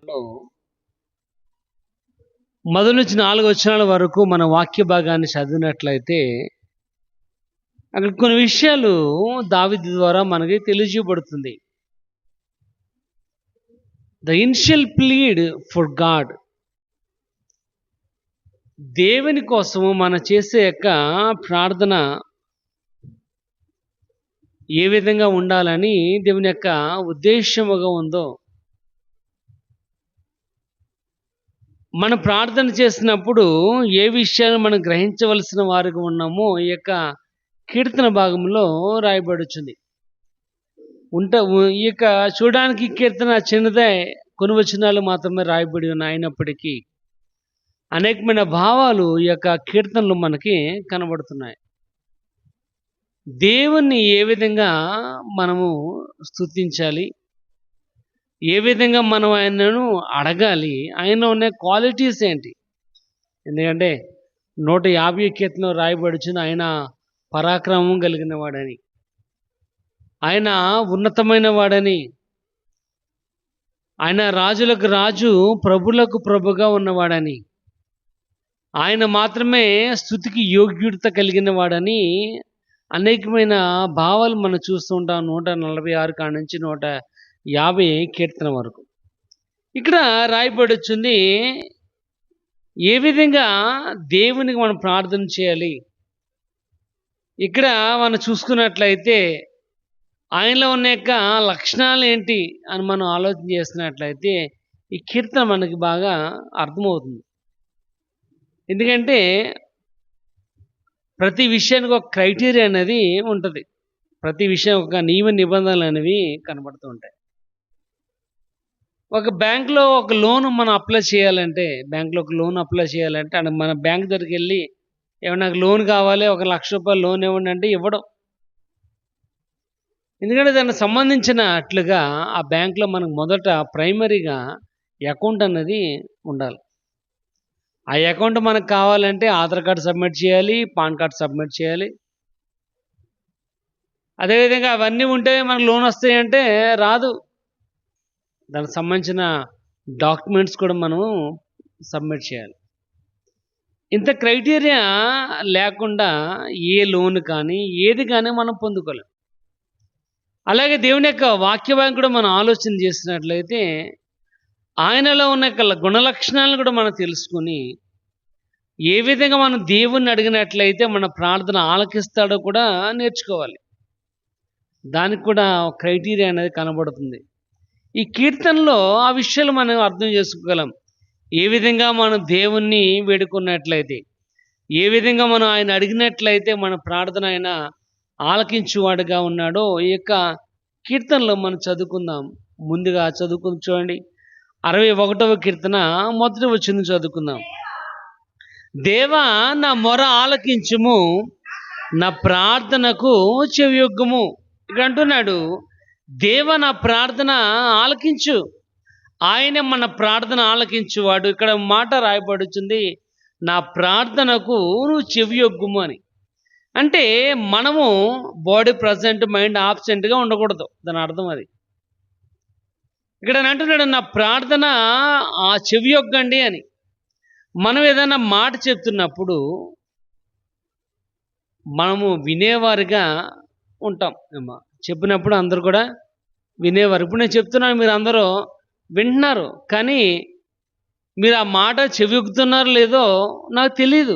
లో మొదటి నుంచి 4 వచనాల వరకు మన వాక్య భాగాన్ని చదివినట్లయితే అక్కడ కొన్ని విషయాలు దావీదు ద్వారా మనకి తెలియజేయబడుతుంది. The initial plead for God, దేవుని కోసము మనం చేసే యొక్క ప్రార్థన ఏ విధంగా ఉండాలని దేవుని యొక్క ఉద్దేశముగా ఉందో, మనం ప్రార్థన చేసినప్పుడు ఏ విషయాన్ని మనం గ్రహించవలసిన వారికి ఉన్నామో ఈ యొక్క కీర్తన భాగంలో రాయబడుచుంది. ఈ యొక్క చూడడానికి కీర్తన చిన్నదే, కొన్ని వచనాలు మాత్రమే రాయబడి ఉన్నాయి. అయినప్పటికీ అనేకమైన భావాలు ఈ యొక్క కీర్తనలు మనకి కనబడుతున్నాయి. దేవుణ్ణి ఏ విధంగా మనము స్తుతించాలి, ఏ విధంగా మనం ఆయనను అడగాలి, ఆయనలో ఉన్న క్వాలిటీస్ ఏంటి? ఎందుకంటే 150 కీర్తనలో రాయబడుచున్న ఆయన పరాక్రమం కలిగిన వాడని, ఆయన ఉన్నతమైన వాడని, ఆయన రాజులకు రాజు ప్రభులకు ప్రభుగా ఉన్నవాడని, ఆయన మాత్రమే స్తుతికి యోగ్యుడత కలిగిన వాడని అనేకమైన భావాలు మనం చూస్తూ ఉంటాం. 146 కాడ నుంచి 150 కీర్తన వరకు ఇక్కడ రాయబడుచుంది. ఏ విధంగా దేవునికి మనం ప్రార్థన చేయాలి, ఇక్కడ మనం చూసుకున్నట్లయితే ఆయనలో ఉన్న యొక్క లక్షణాలు ఏంటి అని మనం ఆలోచన చేసినట్లయితే ఈ కీర్తన మనకి బాగా అర్థమవుతుంది. ఎందుకంటే ప్రతి విషయానికి ఒక క్రైటీరియా అనేది ఉంటుంది. ప్రతి విషయం ఒక నియమ నిబంధనలు అనేవి కనబడుతూ ఉంటాయి. ఒక బ్యాంక్లో ఒక లోన్ మనం అప్లై చేయాలంటే, మన బ్యాంక్ దగ్గరికి వెళ్ళి ఏమన్నా నాకు లోన్ కావాలి, 1 లక్ష రూపాయలు లోన్ ఇవ్వండి అంటే ఇవ్వడం. ఎందుకంటే దానికి సంబంధించినట్లుగా ఆ బ్యాంక్లో మనకు మొదట ప్రైమరీగా అకౌంట్ అన్నది ఉండాలి. ఆ అకౌంట్ మనకు కావాలంటే ఆధార్ కార్డు సబ్మిట్ చేయాలి, పాన్ కార్డు సబ్మిట్ చేయాలి. అదేవిధంగా అవన్నీ ఉంటే మనకు లోన్ వస్తాయంటే రాదు. దానికి సంబంధించిన డాక్యుమెంట్స్ కూడా మనం సబ్మిట్ చేయాలి. ఇంత క్రైటీరియా లేకుండా ఏ లోన్ కానీ ఏది కానీ మనం పొందుకోలేం. అలాగే దేవుని యొక్క వాక్య భాగం కూడా మనం ఆలోచన చేసినట్లయితే ఆయనలో ఉన్న గుణలక్షణాలను కూడా మనం తెలుసుకొని ఏ విధంగా మనం దేవుణ్ణి అడిగినట్లయితే మన ప్రార్థన ఆలకిస్తాడో కూడా నేర్చుకోవాలి. దానికి కూడా క్రైటీరియా అనేది కనబడుతుంది. ఈ కీర్తనలో ఆ విషయాలు మనం అర్థం చేసుకోగలం. ఏ విధంగా మనం దేవుణ్ణి వేడుకున్నట్లయితే, ఏ విధంగా మనం ఆయన అడిగినట్లయితే మన ప్రార్థన ఆయన ఆలకించువాడుగా ఉన్నాడో ఈ యొక్క కీర్తనలో మనం చదువుకుందాం. ముందుగా చదువుకుని చూడండి, 61వ కీర్తన మొదటి వచనం చదువుకుందాం. దేవా నా మొర ఆలకించుము, నా ప్రార్థనకు చెవియొగ్గుము. ఇక్కడ అంటున్నాడు, దేవ నా ప్రార్థన ఆలకించు, ఆయన మన ప్రార్థన ఆలకించువాడు. ఇక్కడ మాట రాయబడుతుంది, నా ప్రార్థనకు నువ్వు చెవియొగ్గుము అని. అంటే మనము బాడీ ప్రజెంట్, మైండ్ ఆబ్సెంట్గా ఉండకూడదు. దాని అర్థం అది. ఇక్కడ అంటున్నాడు, నా ప్రార్థన ఆ చెవియొగ్గండి అని. మనం ఏదైనా మాట చెప్తున్నప్పుడు మనము వినేవారుగా ఉంటాం. చెప్పినప్పుడు అందరూ కూడా వినేవారు. ఇప్పుడు నేను చెప్తున్నాను, మీరు అందరూ వింటున్నారు, కానీ మీరు ఆ మాట చెవియొగ్గుతున్నారో లేదో నాకు తెలీదు.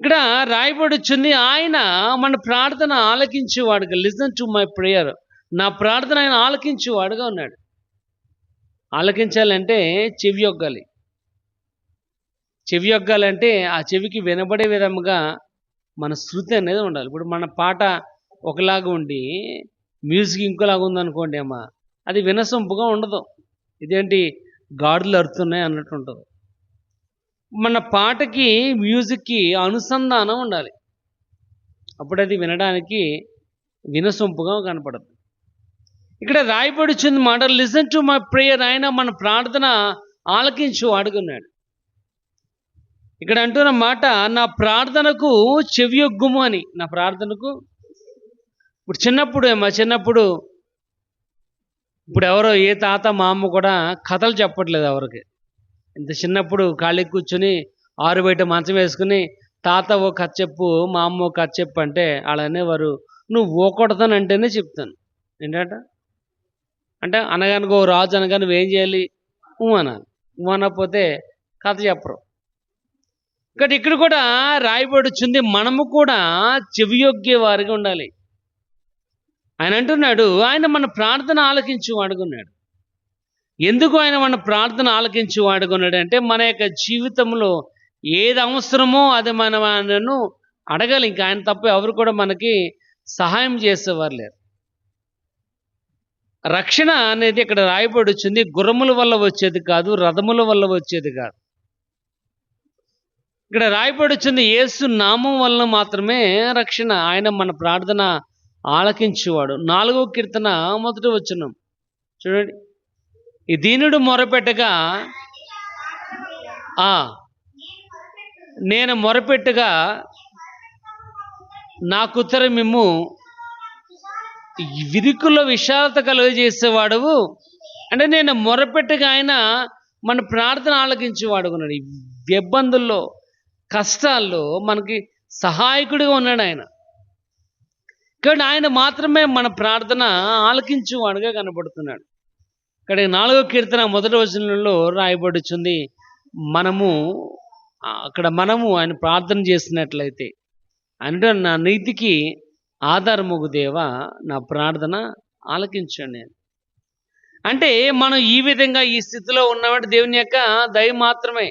ఇక్కడ రాయబడుచుంది, ఆయన మన ప్రార్థన ఆలకించేవాడుగా, లిసన్ టు మై ప్రేయర్, నా ప్రార్థన ఆయన ఆలకించేవాడుగా ఉన్నాడు. ఆలకించాలంటే చెవియొగ్గాలి. చెవియొగ్గాలంటే ఆ చెవికి వినబడే విధముగా మన శృతి అనేది ఉండాలి. ఇప్పుడు మన పాట ఒకలాగా ఉండి మ్యూజిక్ ఇంకోలాగా ఉందనుకోండి అమ్మా, అది వినసొంపుగా ఉండదు. ఇదేంటి గాడులు అరుతున్నాయి అన్నట్టు ఉంటుంది. మన పాటకి మ్యూజిక్కి అనుసంధానం ఉండాలి. అప్పుడు అది వినడానికి వినసొంపుగా కనపడదు. ఇక్కడ రాయబడుచుంది మాట, లిసన్ టు మై ప్రేయర్, ఆయన మన ప్రార్థన ఆలకించు అడుగున్నాడు. ఇక్కడ అంటున్న మాట, నా ప్రార్థనకు చెవియొగ్గుము అని. నా ప్రార్థనకు ఇప్పుడు చిన్నప్పుడు ఇప్పుడు ఎవరో ఏ తాత మా అమ్మ కూడా కథలు చెప్పట్లేదు ఎవరికి. ఇంత చిన్నప్పుడు ఖాళీ కూర్చొని ఆరు బయట మంచం వేసుకుని తాత ఓ కథ చెప్పు, మా అమ్మ ఓ కథ చెప్పు అంటే వాళ్ళు అనేవారు, నువ్వు ఓకొడతానంటేనే చెప్తాను. ఏంటంట అంటే అనగానికి ఓ రాజు అనగా నువ్వేం చేయాలి, అనాలి. అనకపోతే కథ చెప్పరు. కాబట్టి ఇక్కడ కూడా రాయబడి వచ్చింది, మనము కూడా చెవియొగ్గే వారిగా ఉండాలి. ఆయన అంటున్నాడు, ఆయన మన ప్రార్థన ఆలకించు వాడుకున్నాడు. ఎందుకు ఆయన మన ప్రార్థన ఆలకించు వాడుకున్నాడు అంటే మన యొక్క జీవితంలో ఏది అవసరమో అది మనను అడగాలి. ఇంకా ఆయన తప్ప ఎవరు కూడా మనకి సహాయం చేసేవారు లేరు. రక్షణ అనేది ఇక్కడ రాయబడి వచ్చింది, గుర్రముల వల్ల వచ్చేది కాదు, రథముల వల్ల వచ్చేది కాదు. ఇక్కడ రాయబడి వచ్చింది యేసు నామం వలన మాత్రమే రక్షణ. ఆయన మన ప్రార్థన ఆలకించువాడు. 4వ కీర్తన 1వ వచనం చూడండి. ఈ దీనుడు మొరపెట్టగా నేను మొరపెట్టగా నాకు ఉత్తరమిమ్ము, విరుకుల్లో విశాలత కలుగజేసేవాడవు. అంటే నేను మొరపెట్టగా ఆయన మన ప్రార్థన ఆలకించేవాడుకున్నాడు. ఈ ఇబ్బందుల్లో కష్టాల్లో మనకి సహాయకుడిగా ఉన్నాడు ఆయన. కానీ ఆయన మాత్రమే మన ప్రార్థన ఆలకించేవాడుగా కనబడుతున్నాడు. ఇక్కడ 4వ కీర్తన 1వ వచనంలో రాయబడుచుంది, మనము ఆయన ప్రార్థన చేసినట్లయితే అంటే నా నీతికి ఆధారముగు దేవా నా ప్రార్థన ఆలకించండి అని. అంటే మనం ఈ విధంగా ఈ స్థితిలో ఉన్నామంటే దేవుని యొక్క దయ మాత్రమే.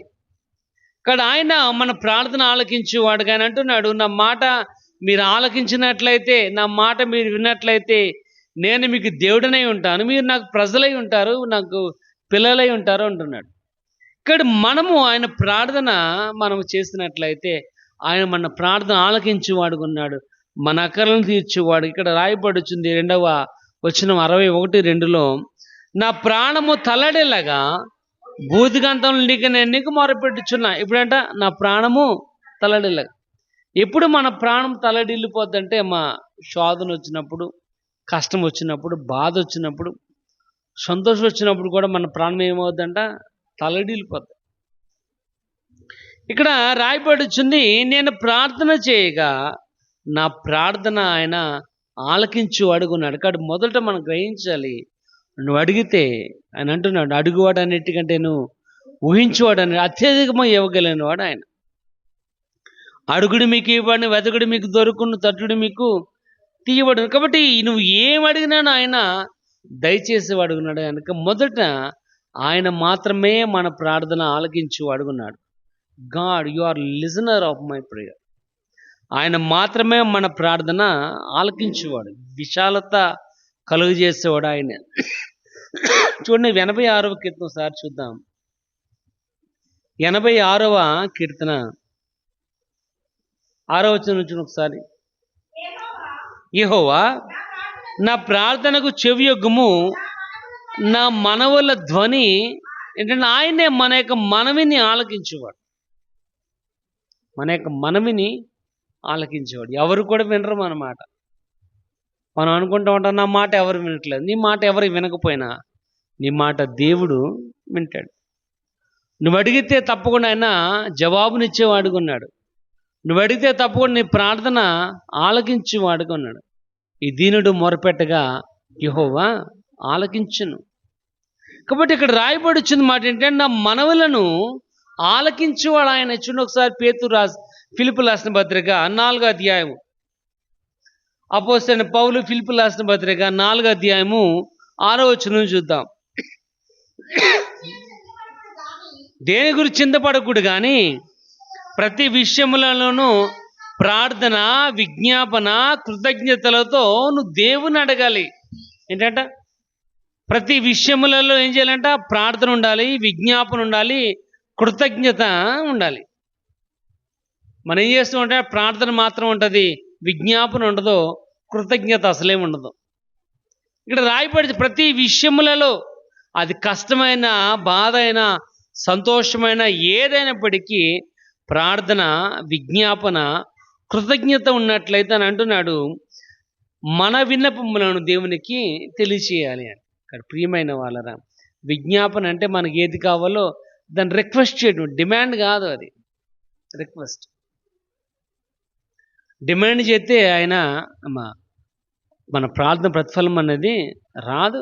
ఇక్కడ ఆయన మన ప్రార్థన ఆలకించేవాడుగా ఆయన అంటున్నాడు, నా మాట మీరు ఆలకించినట్లయితే, నా మాట మీరు విన్నట్లయితే నేను మీకు దేవుడనై ఉంటాను, మీరు నాకు ప్రజలై ఉంటారు, నాకు పిల్లలై ఉంటారు అంటున్నాడు. ఇక్కడ మనము ఆయన ప్రార్థన మనము చేసినట్లయితే ఆయన మన ప్రార్థన ఆలకించేవాడుకున్నాడు, మన అక్కర్లను తీర్చేవాడు. ఇక్కడ రాయబడుచుంది 2వ వచనం 61:2లో, నా ప్రాణము తల్లడిల్లగా భూదిగంతం నీకు మొరపెట్టుచున్నా. ఇప్పుడంట నా ప్రాణము తల్లడిల్లగా. ఎప్పుడు మన ప్రాణం తల్లడిల్లిపోద్దంటే మా శోధన వచ్చినప్పుడు, కష్టం వచ్చినప్పుడు, బాధ వచ్చినప్పుడు, సంతోషం వచ్చినప్పుడు కూడా మన ప్రాణం ఏమవుద్దంట, తల్లడిల్లిపోద్ది. ఇక్కడ రాయబడుచుంది, నేను ప్రార్థన చేయగా నా ప్రార్థన ఆయన ఆలకించు అడుగున్నాడు. కాబట్టి మొదట మనం గ్రహించాలి, నువ్వు అడిగితే ఆయన అంటున్నాడు, అడుగువాడు అన్నిటికంటే నువ్వు ఊహించువాడు అని అత్యధికமாக ఇవ్వగలిగిన వాడు ఆయన. అడుగుడు మీకు ఇవ్వబడిన, వెతకుడు మీకు దొరుకును, తట్టుడు మీకు తీయబడును. కాబట్టి నువ్వు ఏం అడిగినా ఆయన దయచేసి అడుగున్నాడు. కనుక మొదట ఆయన మాత్రమే మన ప్రార్థన ఆలకించు అడుగున్నాడు. God, you are listener of my prayer. ఆయన మాత్రమే మన ప్రార్థన ఆలకించేవాడు, విశాలత కలుగజేసేవాడు ఆయన. చూడండి 86వ కీర్తన సార్ చూద్దాం. 86వ కీర్తన 6వ వచనం నుంచి ఒకసారి. యెహోవా నా ప్రార్థనకు చెవియొగ్గుము, నా మనవుల ధ్వని ఏంటంటే ఆయనే మన యొక్క మనవిని ఆలకించేవాడు, మన యొక్క మనవిని ఆలకించేవాడు. ఎవరు కూడా వినరు మన మాట. మనం అనుకుంటూ ఉంటాం, నా మాట ఎవరు వినట్లేదు. నీ మాట ఎవరు వినకపోయినా నీ మాట దేవుడు వింటాడు. నువ్వు అడిగితే తప్పకుండా ఆయన జవాబునిచ్చేవాడుకున్నాడు. నువ్వు అడిగితే తప్పకుండా నీ ప్రార్థన ఆలకించేవాడుకున్నాడు. ఈ దీనుడు మొరపెట్టగా యెహోవా ఆలకించును. కాబట్టి ఇక్కడ రాయబడుచున్న మాట ఏంటంటే నా మనవులను ఆలకించేవాడు ఆయన. చూడండి ఒకసారి ఫిలిప్పు రాసిన పత్రిక 4వ అధ్యాయము, అపోస్తలుడైన పౌలు ఫిలిప్పు రాసిన పత్రిక 4వ అధ్యాయము 6వ వచనం చూద్దాం. దేని గురించి చింతపడకూడదు కానీ ప్రతి విషయములలోనూ ప్రార్థన, విజ్ఞాపన, కృతజ్ఞతలతో నువ్వు దేవుని అడగాలి. ఏంటంట ప్రతి విషయములలో ఏం చేయాలంట, ప్రార్థన ఉండాలి, విజ్ఞాపన ఉండాలి, కృతజ్ఞత ఉండాలి. మనం ఏం చేస్తూ ఉంటే ప్రార్థన మాత్రం ఉంటుంది, విజ్ఞాపన ఉండదు, కృతజ్ఞత అసలేం ఉండదు. ఇక్కడ రాయబడి ప్రతి విషయములలో, అది కష్టమైన, బాధ అయినా, సంతోషమైన, ఏదైనప్పటికీ ప్రార్థన, విజ్ఞాపన, కృతజ్ఞత ఉన్నట్లయితే అని అంటున్నాడు, మన విన్నపములను దేవునికి తెలియచేయాలి అని. ఇక్కడ ప్రియమైన వాళ్ళరా, విజ్ఞాపన అంటే మనకి ఏది కావాలో దాన్ని రిక్వెస్ట్ చేయడం, డిమాండ్ కాదు, అది రిక్వెస్ట్. డిమాండ్ చేస్తే ఆయన మన ప్రార్థన ప్రతిఫలం అనేది రాదు.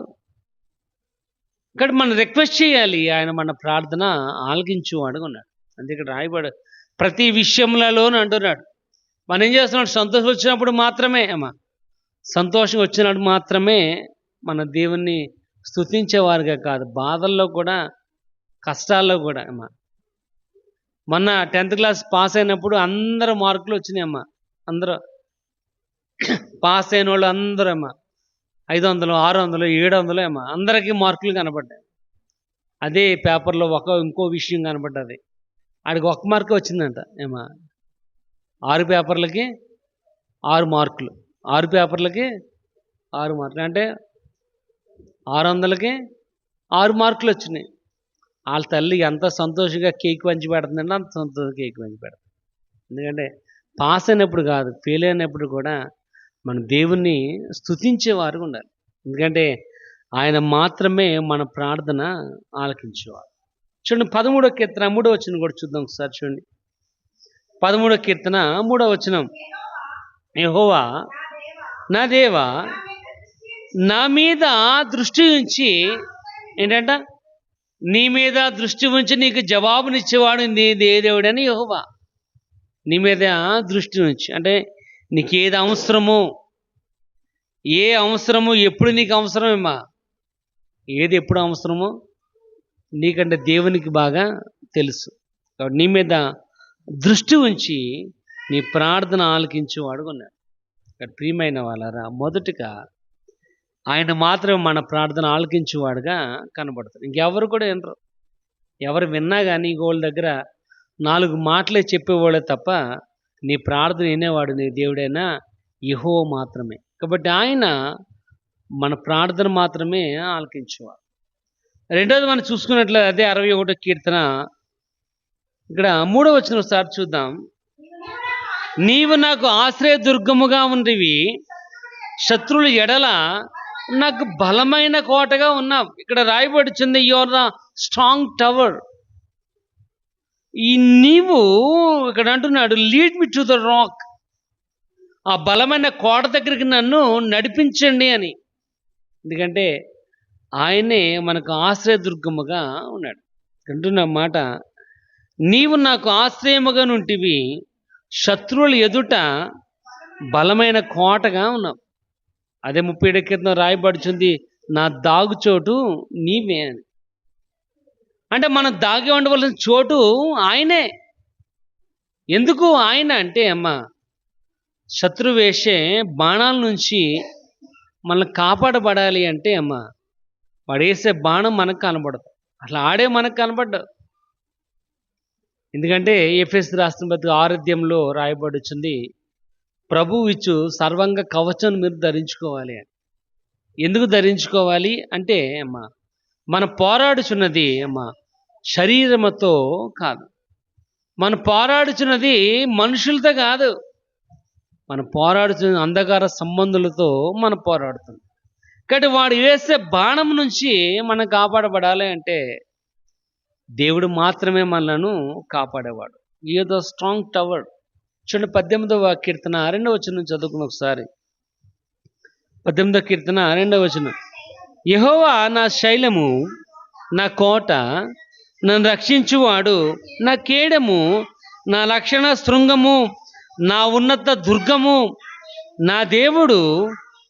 ఇక్కడ మనం రిక్వెస్ట్ చేయాలి, ఆయన మన ప్రార్థన ఆలకించువాడు ఉన్నాడు. అందుకే ఇక్కడ రాయబడు ప్రతి విషయంలోనూ అంటున్నాడు. మనం ఏం చేస్తున్నాడు, సంతోషం వచ్చినప్పుడు మాత్రమే సంతోషం వచ్చినప్పుడు మాత్రమే మన దేవుణ్ణి స్తుతించేవారుగా కాదు, బాధల్లో కూడా, కష్టాల్లో కూడా. మొన్న 10th క్లాస్ పాస్ అయినప్పుడు అందరూ మార్కులు వచ్చినాయమ్మా. అందరూ పాస్ అయిన వాళ్ళు అందరూ 500, 600, 700 అందరికీ మార్కులు కనపడ్డాయి. అదే పేపర్లో ఇంకో విషయం కనపడ్డది, ఆడికి 1 మార్కే వచ్చిందంట. 6 పేపర్లకి 6 మార్కులు, 6 పేపర్లకి 6 మార్కులు, అంటే 600కి 6 మార్కులు వచ్చినాయి. వాళ్ళ తల్లి ఎంత సంతోషంగా కేక్ పంచి పెడుతుందంటే అంత సంతోషంగా కేక్ పంచి పెడుతుంది. ఎందుకంటే పాస్ అయినప్పుడు కాదు, ఫెయిల్ అయినప్పుడు కూడా మన దేవుణ్ణి స్తుతించేవారు ఉండాలి. ఎందుకంటే ఆయన మాత్రమే మన ప్రార్థన ఆలకించేవారు. చూడండి 13వ కీర్తన 3వ వచనం కూడా చూద్దాం ఒకసారి. చూడండి 13వ కీర్తన 3వ వచనం. యెహోవా నా దేవా నా మీద దృష్టి ఉంచి, ఏంటంట, నీ మీద దృష్టి ఉంచి నీకు జవాబునిచ్చేవాడు నీ దేవుడని యెహోవా. నీ మీద దృష్టి ఉంచి అంటే నీకు ఏది అవసరమో, ఏ అవసరమో, ఎప్పుడు నీకు అవసరమేమా, ఏది ఎప్పుడు అవసరమో నీకంటే దేవునికి బాగా తెలుసు. కాబట్టి నీ మీద దృష్టి ఉంచి నీ ప్రార్థన ఆలకించేవాడు ఉన్నాడు. ఇక్కడ ప్రియమైన వాళ్ళరా, మొదటిగా ఆయన మాత్రమే మన ప్రార్థన ఆలకించేవాడుగా కనబడతాడు. ఇంకెవరు కూడా వినరు. ఎవరు విన్నా కానీ ఇంకోళ్ళ దగ్గర 4 మాటలే చెప్పేవాళ్ళే తప్ప నీ ప్రార్థన వినేవాడు నీ దేవుడైనా యెహోవా మాత్రమే. కాబట్టి ఆయన మన ప్రార్థన మాత్రమే ఆలకించేవాడు. రెండోది మనం చూసుకున్నట్లయితే అదే 61వ కీర్తన ఇక్కడ 3వ వచనం ఒకసారి చూద్దాం. నీవు నాకు ఆశ్రయదుర్గముగా ఉండివి, శత్రువుల ఎడల నాకు బలమైన కోటగా ఉన్నావు. ఇక్కడ రాయబడుచుంది you are the strong tower. ఈ నీవు ఇక్కడ అంటున్నాడు lead me to the rock, ఆ బలమైన కోట దగ్గరికి నన్ను నడిపించండి అని. ఎందుకంటే ఆయనే మనకు ఆశ్రయదుర్గముగా ఉన్నాడు. అంటున్న మాట, నీవు నాకు ఆశ్రయముగా నుంటివి, శత్రువుల ఎదుట బలమైన కోటగా ఉన్నావు. అదే 37వ కీర్తన రాయబడుచుంది, నా దాగుచోటు నీవే అని. అంటే మనం దాగి ఉండవలసిన చోటు ఆయనే. ఎందుకు ఆయన అంటే శత్రువు వేసే బాణాల నుంచి మనల్ని కాపాడబడాలి అంటే వాడు వేసే బాణం మనకు కనబడదు, అట్లా ఆడే మనకు కనబడ్డావు. ఎందుకంటే ఎఫెసీయులకు రాసిన పత్రిక 6వ అధ్యాయంలో రాయబడుచుంది, ప్రభువు ఇచ్చు సర్వంగ కవచం మీరు ధరించుకోవాలి అని. ఎందుకు ధరించుకోవాలి అంటే మన పోరాడుచున్నది శరీరముతో కాదు, మన పోరాడుచున్నది మనుషులతో కాదు, మన పోరాడుతున్న అంధకార సంబంధులతో మనం పోరాడుతుంది. కాబట్టి వాడు వేసే బాణం నుంచి మనం కాపాడబడాలి అంటే దేవుడు మాత్రమే మనలను కాపాడేవాడు. ఏదో స్ట్రాంగ్ టవర్. చూడండి 18వ కీర్తన 2వ వచనం చదువుకుని ఒకసారి. 18వ కీర్తన 2వ వచనం. యెహోవా నా శైలము, నా కోట, నన్ను రక్షించువాడు, నా కేడము, నా రక్షణ శృంగము, నా ఉన్నత దుర్గము, నా దేవుడు,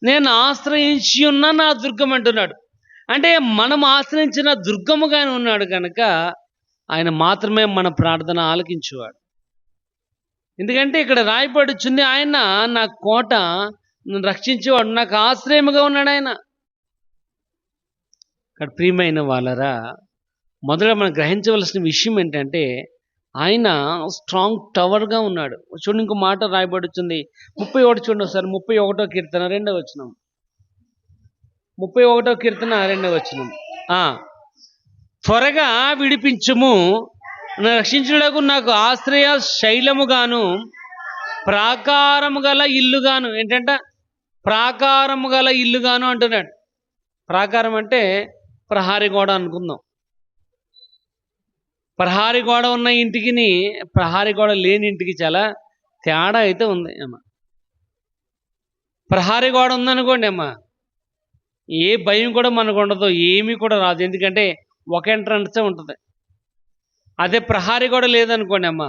నేను ఆశ్రయించి ఉన్న నా దుర్గం అంటున్నాడు. అంటే మనం ఆశ్రయించిన దుర్గముగానే ఉన్నాడు కనుక ఆయన మాత్రమే మన ప్రార్థన ఆలకించేవాడు. ఎందుకంటే ఇక్కడ రాయబడుచుంది, ఆయన నా కోట, నన్ను రక్షించేవాడు, నాకు ఆశ్రయముగా ఉన్నాడు ఆయన. ఇక్కడ ప్రియమైన వాళ్ళరా, మొదట మనం గ్రహించవలసిన విషయం ఏంటంటే ఆయన స్ట్రాంగ్ టవర్గా ఉన్నాడు. చూడండి ఇంకో మాట రాయబడుతుంది 31 చూడండి ఒకసారి. 31వ కీర్తన 2వ వచనం. 31వ కీర్తన 2వ వచనం. త్వరగా విడిపించుము, నన్ను రక్షించుటకు నాకు ఆశ్రయ శైలముగాను ప్రాకారము గల ఇల్లుగాను. ఏంటంట? ప్రాకారము గల ఇల్లుగాను అంటున్నాడు. ప్రాకారం అంటే ప్రహారీ గోడ అనుకుందాం. ప్రహారీ గోడ ఉన్న ఇంటికిని ప్రహారీ గోడ లేని ఇంటికి చాలా తేడా అయితే ఉంది అమ్మ. ప్రహారీ గోడ ఉందనుకోండి అమ్మ, ఏ భయం కూడా మనకు ఉండదు, ఏమీ కూడా రాదు. ఎందుకంటే ఒక ఎంట్రన్సే ఉంటుంది. అదే ప్రహారీ గోడ లేదనుకోండి అమ్మ,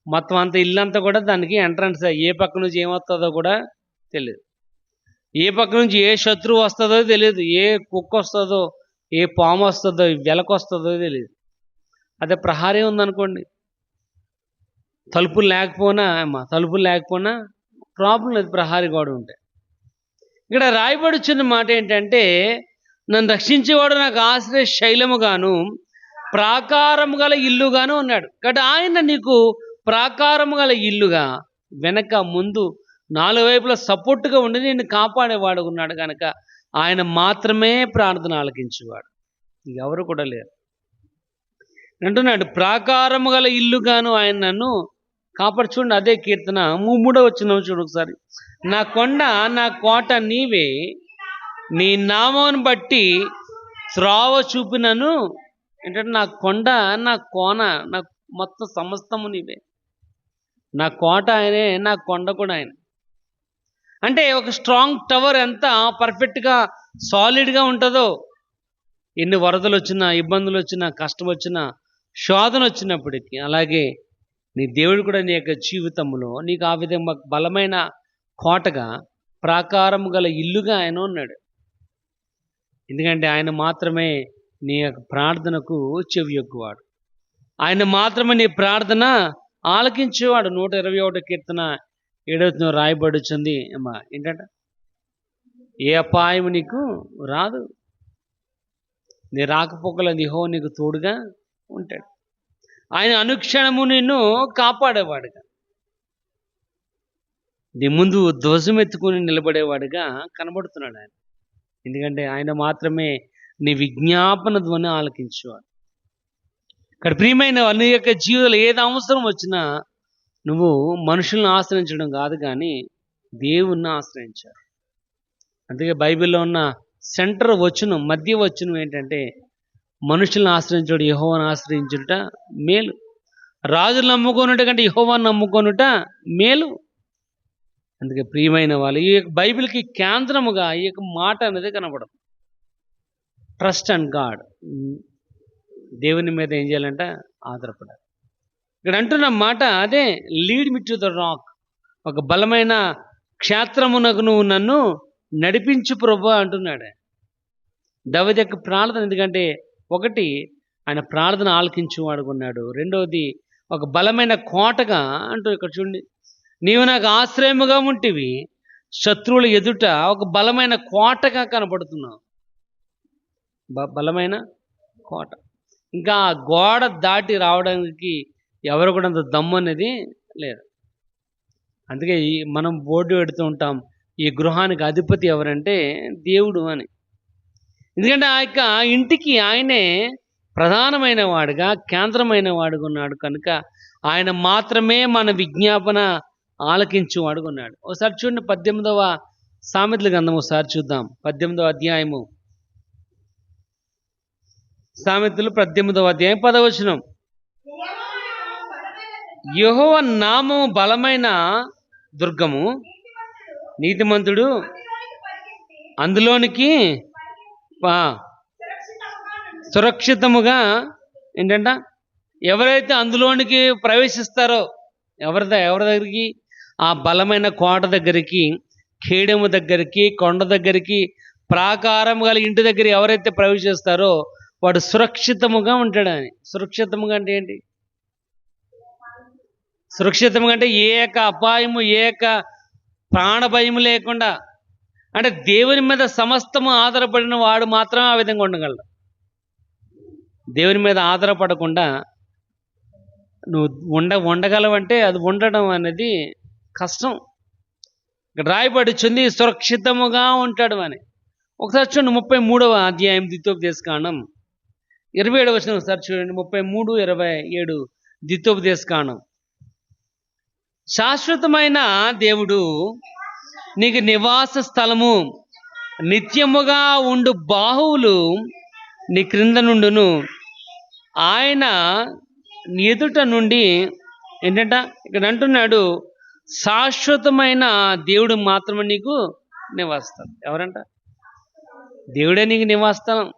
మొత్తం అంత ఇల్లంతా కూడా దానికి ఎంట్రన్స్. ఏ పక్క నుంచి ఏమొస్తుందో కూడా తెలియదు, ఏ పక్క నుంచి ఏ శత్రువు వస్తుందో తెలియదు, ఏ కుక్క వస్తుందో, ఏ పాము వస్తుందో, వెలక వస్తుందో తెలియదు. అదే ప్రహారీ ఉందనుకోండి, తలుపులు లేకపోయినా ప్రాబ్లం లేదు ప్రహారీ గోడ ఉంటే. ఇక్కడ రాయబడి వచ్చిన మాట ఏంటంటే, నన్ను రక్షించేవాడు నాకు ఆశ్రయ శైలముగాను ప్రాకారము గల ఇల్లుగాను ఉన్నాడు. కాబట్టి ఆయన నీకు ప్రాకారము గల ఇల్లుగా, వెనక ముందు నాలుగు వైపులా సపోర్ట్గా ఉండి నిన్ను కాపాడేవాడు ఉన్నాడు కనుక ఆయన మాత్రమే ప్రార్థన ఆలకించేవాడు, ఎవరు కూడా లేరు అంటున్నాడు. ప్రాకారము గల ఇల్లుగాను ఆయన నన్ను కాపాడు. చూడండి, అదే కీర్తన 3వ వచనం చూడు ఒకసారి. నా కొండ నా కోట నీవే, నీ నామమును బట్టి త్రోవ చూపినను. ఏంటంటే నా కొండ, నా కోన, నా మొత్తం సమస్తము నీవే. నా కోట ఆయనే, నా కొండ కూడా ఆయన. అంటే ఒక స్ట్రాంగ్ టవర్ ఎంత పర్ఫెక్ట్గా సాలిడ్గా ఉంటుందో, ఎన్ని వరదలు వచ్చినా, ఇబ్బందులు వచ్చినా, కష్టం వచ్చినా, శోధన వచ్చినప్పటికీ, అలాగే నీ దేవుడు కూడా నీ యొక్క జీవితంలో నీకు ఆ విధంగా బలమైన కోటగా, ప్రాకారం గల ఇల్లుగా ఆయన ఉన్నాడు. ఎందుకంటే ఆయన మాత్రమే నీ యొక్క ప్రార్థనకు చెవి యొక్కువాడు, ఆయన మాత్రమే నీ ప్రార్థన ఆలకించేవాడు. 121 కీర్తన 7వ రాయబడుచుంది అమ్మా. ఏంటంట, ఏ అపాయం నీకు రాదు, నీ రాకపోకల యెహోవా నీకు తోడుగా ఉంటాడు. ఆయన అనుక్షణము నిన్ను కాపాడేవాడుగా, నీ ముందు ధ్వజం ఎత్తుకుని నిలబడేవాడుగా కనబడుతున్నాడు ఆయన. ఎందుకంటే ఆయన మాత్రమే నీ విజ్ఞాపన ధ్వని ఆలకించేవాడు. ఇక్కడ ప్రియమైన నీ యొక్క జీవితంలో ఏది అవసరం వచ్చినా నువ్వు మనుషులను ఆశ్రయించడం కాదు, కానీ దేవుణ్ణి ఆశ్రయించారు. అందుకే బైబిల్లో ఉన్న సెంటర్ వచనం, మధ్య వచనం ఏంటంటే, మనుషులను ఆశ్రయించుట యెహోవాను ఆశ్రయించుట మేలు, రాజులు నమ్ముకొనుట కంటే యెహోవాను నమ్ముకొనుట మేలు. అందుకే ప్రియమైన వాళ్ళు ఈ యొక్క బైబిల్కి కేంద్రముగా ఈ యొక్క మాట అనేది కనబడదు. ట్రస్ట్ అండ్ గాడ్, దేవుని మీద ఏం చేయాలంట, ఆధారపడాలి. ఇక్కడ అంటున్న మాట అదే, lead me to the rock, ఒక బలమైన క్షేత్రమునకు నువ్వు నన్ను నడిపించు ప్రభువా అంటున్నాడు దావీదు యొక్క ప్రార్థన. ఎందుకంటే ఒకటి, ఆయన ప్రార్థన ఆలకించువాడుకున్నాడు. రెండవది, ఒక బలమైన కోటగా అంటూ ఇక్కడ చూడండి, నీవు నాకు ఆశ్రయముగా ఉంటివి, శత్రువుల ఎదుట ఒక బలమైన కోటగా కనబడుతున్నావు. బలమైన కోట. ఇంకా ఆ గోడ దాటి రావడానికి ఎవరు కూడా అంత దమ్ము అనేది లేదు. అందుకే మనం బోర్డు పెడుతూ ఉంటాం, ఈ గృహానికి అధిపతి ఎవరంటే దేవుడు అని. ఎందుకంటే ఆ యొక్క ఇంటికి ఆయనే ప్రధానమైన వాడుగా, కేంద్రమైన వాడుగా ఉన్నాడు కనుక ఆయన మాత్రమే మన విజ్ఞాపన ఆలకించువాడుగా ఉన్నాడు. ఒకసారి చూడండి, 18వ సామెతల గ్రంథం ఒకసారి చూద్దాం. 18వ అధ్యాయము, సామెతలు 18వ అధ్యాయం 10వ వచనం. యెహోవా నామము బలమైన దుర్గము, నీతిమంతుడు అందులోనికి సురక్షితముగా. ఏంటంట, ఎవరైతే అందులోనికి ప్రవేశిస్తారో, ఎవరి దగ్గరికి, ఆ బలమైన కోట దగ్గరికి, ఖేడము దగ్గరికి, కొండ దగ్గరికి, ప్రాకారం గల ఇంటి దగ్గర ఎవరైతే ప్రవేశిస్తారో వాడు సురక్షితముగా ఉంటాడని. సురక్షితముగా అంటే ఏంటి? సురక్షితంగా అంటే ఏ యొక్క అపాయము, ఏ యొక్క ప్రాణ భయము లేకుండా, అంటే దేవుని మీద సమస్తము ఆధారపడిన వాడు మాత్రమే ఆ విధంగా ఉండగలడు. దేవుని మీద ఆధారపడకుండా నువ్వు ఉండగలవంటే అది ఉండడం అనేది కష్టం. ఇక్కడ రాయబడుచుంది సురక్షితముగా ఉంటాడు అని. ఒకసారి చూడండి, 33వ అధ్యాయం ద్వితోపదేశకాండం 27వ వచనం ఒకసారి చూడండి. 33:27 ద్వితోపదేశకాండం. శాశ్వతమైన దేవుడు నీకు నివాస స్థలము, నిత్యముగా ఉండు బాహువులు నీ క్రింద నుండును. ఆయన నీ ఎదుట నుండి ఏంటంట ఇక్కడ అంటున్నాడు, శాశ్వతమైన దేవుడు మాత్రమే నీకు నివాసస్థలం. ఎవరంట? దేవుడే నీకు నివాసస్థలం.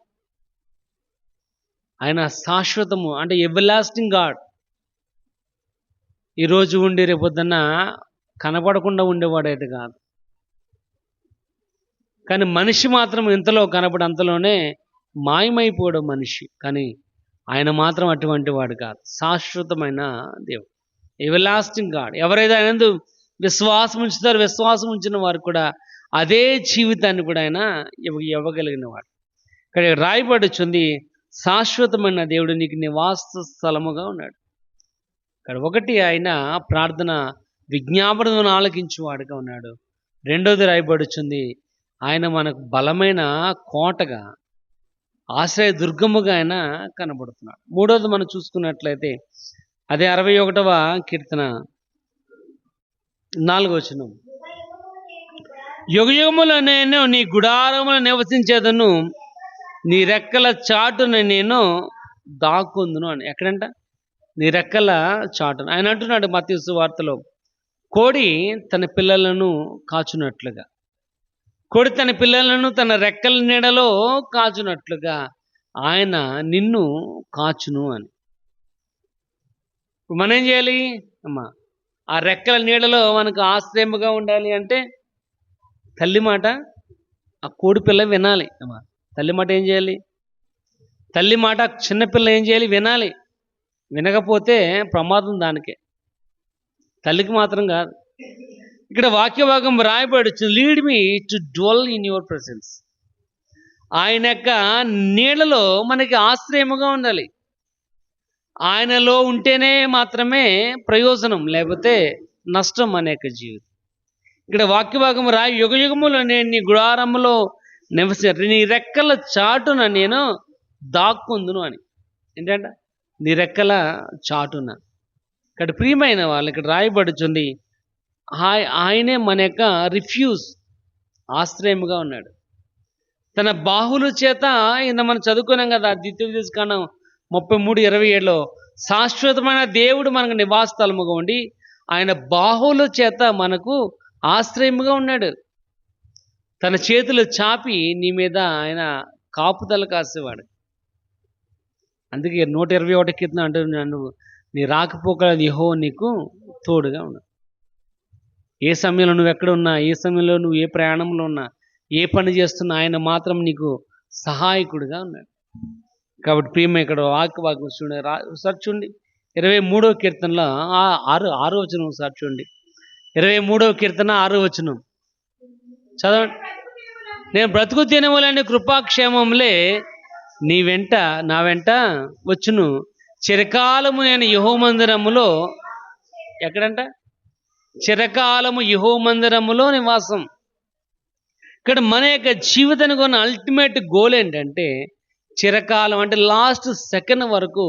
ఆయన శాశ్వతము అంటే ఎవర్లాస్టింగ్ గాడ్. ఈరోజు ఉండి రేపొద్దున్న కనపడకుండా ఉండేవాడైతే కాదు. కానీ మనిషి మాత్రం ఇంతలో కనపడి అంతలోనే మాయమైపోవడం మనిషి. కానీ ఆయన మాత్రం అటువంటి వాడు కాదు. శాశ్వతమైన దేవుడు, ఎవర్లాస్టింగ్ గాడ్. ఎవరైతే ఆయన యందు విశ్వాసం ఉంచుతారో, విశ్వాసం ఉంచిన వారు కూడా అదే జీవితాన్ని కూడా ఆయన ఇవ్వగలిగిన వాడు. ఇక్కడ రాయబడుచుంది, శాశ్వతమైన దేవుడు నీకు నివాస స్థలముగా ఉన్నాడు. ఇక్కడ ఒకటి, ఆయన ప్రార్థన విజ్ఞాపనను ఆలకించువాడుగా ఉన్నాడు. రెండోది రాయబడుచుంది, ఆయన మనకు బలమైన కోటగా, ఆశ్రయ దుర్గముగా ఆయన కనబడుతున్నాడు. మూడోది మనం చూసుకున్నట్లయితే అదే 61వ కీర్తన 4వ వచనం, యుగయుగముల నేను నీ గుడారములో నివసించేదను, నీ రెక్కల చాటున నేను దాక్కుందును అని. ఎక్కడంట? నీ రెక్కల చాటున. ఆయన అంటున్నాడు మత్తయి సువార్తలో, కోడి తన పిల్లలను కాచునట్లుగా, కోడి తన పిల్లలను తన రెక్కల నీడలో కాచునట్లుగా ఆయన నిన్ను కాచును అని. మనం ఏం చేయాలి అమ్మా? ఆ రెక్కల నీడలో మనకు ఆశ్రయముగా ఉండాలి అంటే తల్లి మాట, ఆ కోడి పిల్ల వినాలి అమ్మా. తల్లి మాట ఏం చేయాలి? తల్లి మాట చిన్నపిల్ల ఏం చేయాలి? వినాలి. వినకపోతే ప్రమాదం దానికే, తల్లికి మాత్రం కాదు. ఇక్కడ వాక్యభాగం రాయబడుచు, lead me to dwell in your presence. ఆయన యొక్క నీడలో మనకి ఆశ్రయముగా ఉండాలి. ఆయనలో ఉంటేనే మాత్రమే ప్రయోజనం, లేకపోతే నష్టం అనేక జీవితం. ఇక్కడ వాక్యభాగం రాయి, యుగయుగములో నేను నీ గుడారములో నీ రెక్కల చాటున నేను దాక్కుందును అని. ఏంటంట? నీ రెక్కల చాటున. ఇక్కడ ప్రియమైన వాళ్ళు ఇక్కడ రాయబడుచుంది, ఆయనే మన యొక్క రిఫ్యూజ్, ఆశ్రయముగా ఉన్నాడు. తన బాహుల చేత మనం చదువుకున్నాం కదా, ద్వితీయోపదేశకాండం 33:27లో, శాశ్వతమైన దేవుడు మనకు నివాసస్థలముగా ఉండి ఆయన బాహుల చేత మనకు ఆశ్రయముగా ఉన్నాడు. తన చేతులు చాపి నీ మీద ఆయన కాపుదల కాసేవాడు. అందుకే 121 కీర్తన అంటున్నాడు, నీ రాకపోకల యెహోవా నీకు తోడుగా ఉన్నాడు. ఏ సమయంలో నువ్వు ఎక్కడ ఉన్నా, ఏ సమయంలో నువ్వు ఏ ప్రయాణంలో ఉన్నా, ఏ పని చేస్తున్నా ఆయన మాత్రం నీకు సహాయకుడిగా ఉన్నాడు. కాబట్టి ప్రియమ ఇక్కడ వాక్యం చూడండి, ఒకసారి చూడండి 23వ కీర్తనలో 6వ వచనం ఒకసారి చూడండి. 23వ కీర్తన 6వ వచనం చదవండి. నేను బ్రతుకు తినవలని కృపాక్షేమములే నీ వెంట నా వెంట వచ్చును, చిరకాలము నేను యెహోవా మందిరములో, ఎక్కడంట? చిరకాలము యెహోవా మందిరములో నివాసం. ఇక్కడ మన యొక్క జీవితానికి ఉన్న అల్టిమేట్ గోల్ ఏంటంటే చిరకాలం, అంటే లాస్ట్ సెకండ్ వరకు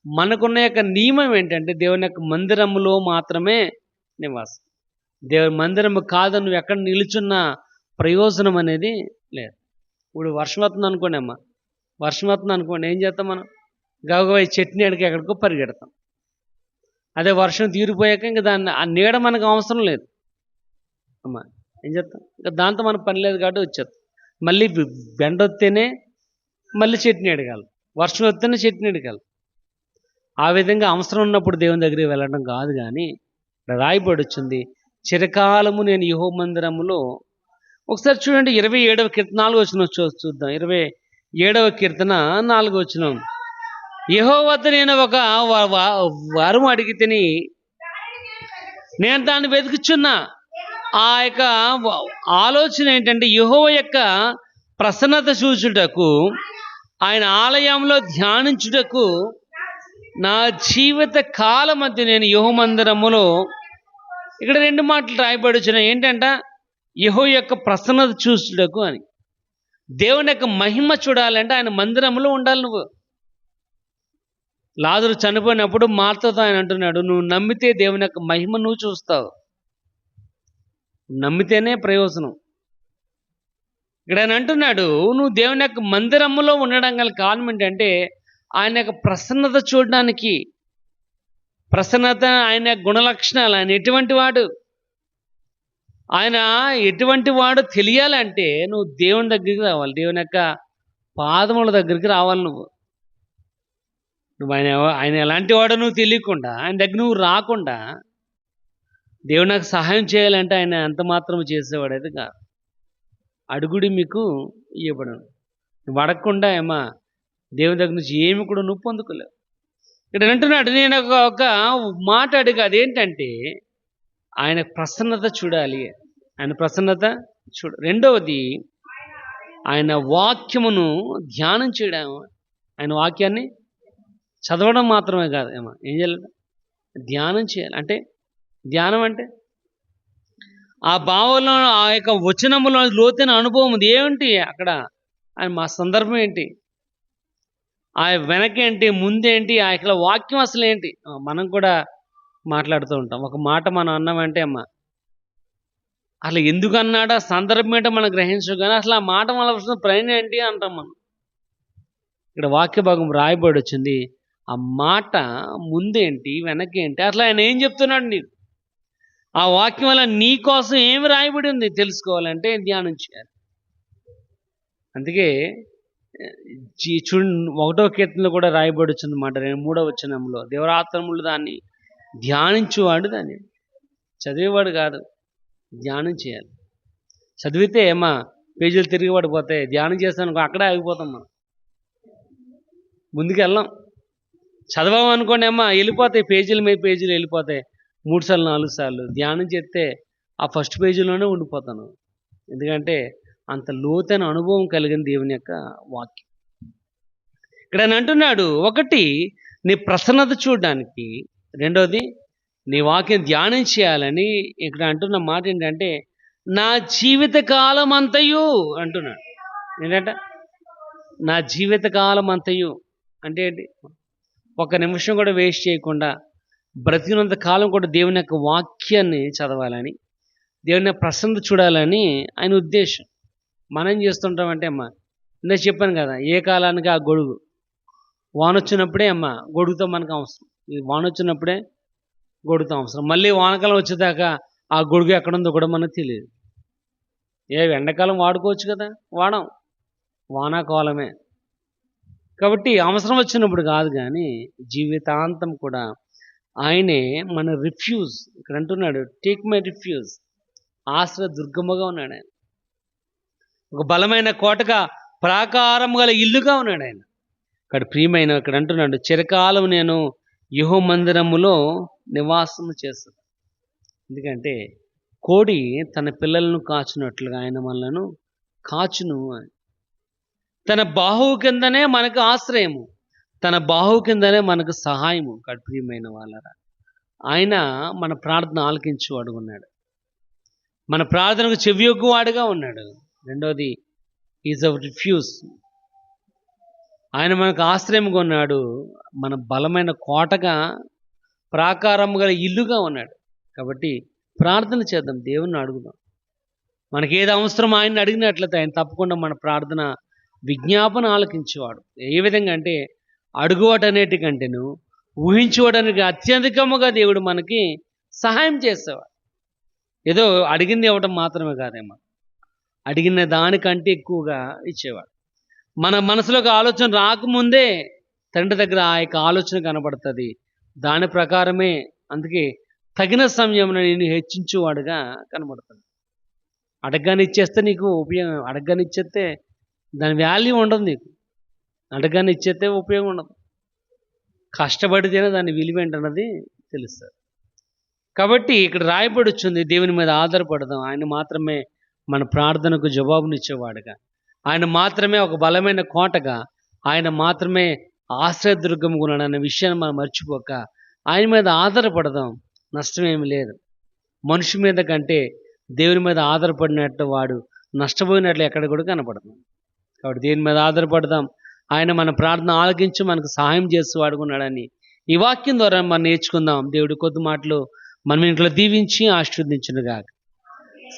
మనకున్న యొక్క నియమం ఏంటంటే దేవుని యొక్క మందిరములో మాత్రమే నివాసం. దేవుని మందిరము కాదు నువ్వు ఎక్కడ నిలుచున్న ప్రయోజనం అనేది లేదు. ఇప్పుడు వర్షం వస్తుంది అనుకోండి అమ్మ, వర్షం వస్తుంది అనుకోండి, ఏం చేస్తాం మనం? గవగవ చట్నీ అడిగి ఎక్కడికో పరిగెడతాం. అదే వర్షం తీరిపోయాక ఇంకా దాన్ని ఆ నీడ మనకు అవసరం లేదు అమ్మ, ఏం చేస్తాం? ఇంకా దాంతో మనకు పని లేదు కాబట్టి వచ్చేస్తాం. మళ్ళీ బెండ వస్తేనే మళ్ళీ చట్నీ అడగాలి, వర్షం వస్తేనే చట్నీ అడగాలి. ఆ విధంగా అవసరం ఉన్నప్పుడు దేవుని దగ్గరికి వెళ్ళడం కాదు. కానీ రాయబడి వచ్చింది, చిరకాలము నేను యెహోవా మందిరములో. ఒకసారి చూడండి 27వ కీర్తన 4వ వచనం చూద్దాం. 27వ కీర్తన 4వ వచనం, యెహోవా వద్ద నేను ఒక వరం అడిగి తిని నేను దాన్ని వెతుకుచున్నా. ఆ యొక్క ఆలోచన ఏంటంటే యెహోవా యొక్క ప్రసన్నత చూచుటకు, ఆయన ఆలయంలో ధ్యానించుటకు నా జీవిత కాలం మధ్య నేను యెహోవా మందిరములో. ఇక్కడ 2 మాటలు రాయబడుచున్నాయి. ఏంటంట? యెహోవా యొక్క ప్రసన్నత చూచుటకు అని. దేవుని యొక్క మహిమ చూడాలంటే ఆయన మందిరంలో ఉండాలి. నువ్వు లాజరు చనిపోయినప్పుడు మార్తతో ఆయన అంటున్నాడు, నువ్వు నమ్మితే దేవుని యొక్క మహిమ నువ్వు చూస్తావు. నమ్మితేనే ప్రయోజనం. ఇక్కడ ఆయన అంటున్నాడు, నువ్వు దేవుని యొక్క మందిరములో ఉండడం గల కారణం ఏంటంటే ఆయన యొక్క ప్రసన్నత చూడడానికి. ప్రసన్నత ఆయన యొక్క గుణలక్షణాలు, ఆయన ఎటువంటి వాడు, ఆయన ఎటువంటి వాడు తెలియాలంటే నువ్వు దేవుని దగ్గరికి రావాలి. దేవుని యొక్క పాదముల దగ్గరికి రావాలి. నువ్వు ఆయన ఎలాంటి వాడో నువ్వు తెలియకుండా, ఆయన దగ్గర నువ్వు రాకుండా దేవుడు నాకు సహాయం చేయాలంటే ఆయన ఎంత మాత్రం చేసేవాడైతే కాదు. అడుగుడి మీకు ఇవ్వబడను. నువ్వు అడగకుండా ఏమా దేవుని దగ్గర నుంచి ఏమి కూడా నువ్వు పొందుకోలేవు. ఇక్కడ అంటున్నాడు, నేను ఒక మాట అడిగా, అదేంటంటే ఆయన ప్రసన్నత చూడాలి. ఆయన ప్రసన్నత రెండవది ఆయన వాక్యమును ధ్యానం చేయడం. ఆయన వాక్యాన్ని చదవడం మాత్రమే కాదు, ఏం చేయాలి, ధ్యానం చేయాలి. అంటే ధ్యానం అంటే ఆ భావంలో, ఆ యొక్క వచనములో లోతైన అనుభవం ఉంది. ఏమిటి అక్కడ ఆయన మా సందర్భం ఏంటి, ఆ వెనకేంటి, ముందేంటి, ఆ యొక్క వాక్యం అసలు ఏంటి. మనం కూడా మాట్లాడుతూ ఉంటాం. ఒక మాట మనం అన్నామంటే అసలు ఎందుకు అన్నాడా, సందర్భం ఏంటో మనం గ్రహించు, కానీ అసలు ఆ మాట వల్ల వస్తున్న ప్రయాణం ఏంటి అంటాం మనం. ఇక్కడ వాక్య భాగం రాయబడి వచ్చింది, ఆ మాట ముందేంటి వెనకేంటి, అసలు ఆయన ఏం చెప్తున్నాడు నీకు. ఆ వాక్యం వల్ల నీ కోసం ఏమి రాయబడి ఉంది తెలుసుకోవాలంటే ధ్యానం చేయాలి. అందుకే చూడండి, 1వ కీర్తనలో కూడా రాయబడి వచ్చింది మాట, 3వ వచనంలో, దేవరాత్రములు దాన్ని ధ్యానించువాడు, దాన్ని చదివేవాడు కాదు, ధ్యానం చేయాలి. చదివితే పేజీలు తిరిగి పడిపోతాయి. ధ్యానం చేస్తాను అక్కడే ఆగిపోతాం, మనం ముందుకు వెళ్ళాం. చదవామనుకోండి వెళ్ళిపోతాయి, పేజీల మీద పేజీలు వెళ్ళిపోతాయి, 3 సార్లు 4 సార్లు. ధ్యానం చేస్తే ఆ ఫస్ట్ పేజీలోనే ఉండిపోతాను. ఎందుకంటే అంత లోతైన అనుభవం కలిగిన దేవుని యొక్క వాక్యం. ఇక్కడ ఆయన అంటున్నాడు, ఒకటి నీ ప్రసన్నత చూడడానికి, రెండోది నీ వాక్యం ధ్యానం చేయాలని. ఇక్కడ అంటున్న మాట ఏంటంటే నా జీవిత కాలం అంతయు అంటున్నాడు. ఏంటంట నా జీవిత కాలం అంతయు అంటే ఏంటి, ఒక నిమిషం కూడా వేస్ట్ చేయకుండా బ్రతికినంత కాలం కూడా దేవుని యొక్క వాక్యాన్ని చదవాలని, దేవుని ప్రసన్నత చూడాలని ఆయన ఉద్దేశం. మనం చేస్తుంటామంటే నేను చెప్పాను కదా, ఏ కాలానికి ఆ గొడుగు. వాన వచ్చినప్పుడే గొడుగుతో మనకు అవసరం. ఈ వాన వచ్చినప్పుడే గొడుగుతో అవసరం. మళ్ళీ వానకాలం వచ్చేదాకా ఆ గొడుగు ఎక్కడుందో కూడా మనకు తెలియదు. ఎండాకాలం వాడుకోవచ్చు కదా, వాడం, వానాకాలమే. కాబట్టి అవసరం వచ్చినప్పుడు కాదు, కానీ జీవితాంతం కూడా ఆయనే మన రిఫ్యూజ్. ఇక్కడ అంటున్నాడు, టేక్ మై రిఫ్యూజ్. ఆశ్రయ దుర్గముగా ఉన్నాడు ఆయన. ఒక బలమైన కోటగా, ప్రాకారం గల ఇల్లుగా ఉన్నాడు ఆయన. ఇక్కడ ప్రియమైన, ఇక్కడ అంటున్నాడు, చిరకాలం నేను యెహోవా మందిరములో నివాసం చేస్తాను. ఎందుకంటే కోడి తన పిల్లలను కాచునట్లుగా ఆయన మనలను కాచును. తన బాహువు కిందనే మనకు ఆశ్రయము, తన బాహువు కిందనే మనకు సహాయము. ఇక్కడ ప్రియమైన వాళ్ళరా, ఆయన మన ప్రార్థన ఆలకించువాడు ఉన్నాడు, మన ప్రార్థనకు చెవియొగ్గువాడుగా ఉన్నాడు. రెండోది ఈజ్ అవర్ రిఫ్యూజ్. ఆయన మనకు ఆశ్రయంగా ఉన్నాడు, మన బలమైన కోటగా, ప్రాకారం గల ఇల్లుగా ఉన్నాడు. కాబట్టి ప్రార్థన చేద్దాం, దేవుణ్ణి అడుగుదాం. మనకి ఏది అవసరం ఆయన అడిగినట్లయితే ఆయన తప్పకుండా మన ప్రార్థన విజ్ఞాపన ఆలకించేవాడు. ఏ విధంగా అంటే అడుగువాటన్నిటికంటేను ఊహించుకోవడానికి అత్యధికముగా దేవుడు మనకి సహాయం చేసేవాడు. ఏదో అడిగింది ఇవ్వటం మాత్రమే కాదేమో, అడిగిన దానికంటే ఎక్కువగా ఇచ్చేవాడు. మన మనసులోకి ఆలోచన రాకముందే తండ్రి దగ్గర ఆ యొక్క ఆలోచన కనబడుతుంది. దాని ప్రకారమే, అందుకే తగిన సమయంలో నేను హెచ్చించేవాడుగా కనబడుతుంది. అడగగానే ఇచ్చేస్తే నీకు ఉపయోగం, అడగగానే ఇచ్చేస్తే దాని వాల్యూ ఉండదు నీకు. అడగగానే ఇచ్చేస్తే ఉపయోగం ఉండదు. కష్టపడితేనే దాని విలువ ఏంటన్నది తెలుస్తుంది. కాబట్టి ఇక్కడ రాయబడి వచ్చింది, దేవుని మీద ఆధారపడదాం. ఆయన మాత్రమే మన ప్రార్థనకు జవాబునిచ్చేవాడుగా, ఆయన మాత్రమే ఒక బలమైన కోటగా, ఆయన మాత్రమే ఆశ్రయదుర్గముగా ఉన్నాడన్న విషయాన్ని మనం మర్చిపోక ఆయన మీద ఆధారపడదాం. నష్టమేమి లేదు. మనిషి మీద కంటే దేవుని మీద ఆధారపడినట్టు వాడు నష్టపోయినట్లు ఎక్కడ కూడా కనపడదాం. కాబట్టి దేని మీద ఆధారపడదాం. ఆయన మన ప్రార్థన ఆలకించి మనకు సహాయం చేస్తూ వాడుకున్నాడని ఈ వాక్యం ద్వారా మనం నేర్చుకుందాం. దేవుడి కొద్ది మాటలు మనం ఇంట్లో దీవించి ఆశీర్వదించునుగాక.